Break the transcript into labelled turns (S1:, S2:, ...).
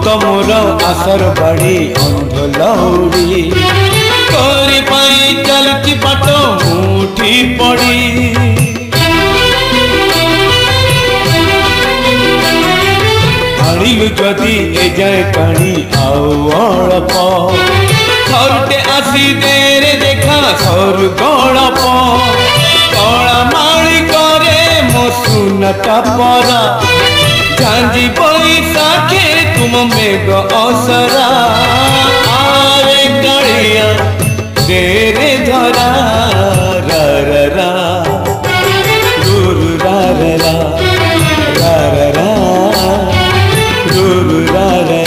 S1: तो मोर आसर बाड़ी अंध लौड़ी तोरी पाई चलती पाट मुठी पड़ी आनिलु जदि ए जाए पानी आउ अल्प थरटे आसी देरे देखा सर गड़प कला माली करे मो सुनता परा झांझी बैसाखे तुम मेघ असरा आरे कालिया तेरे धरा रा रा रा गुरु रा रा रा रा रा गुरु रा रा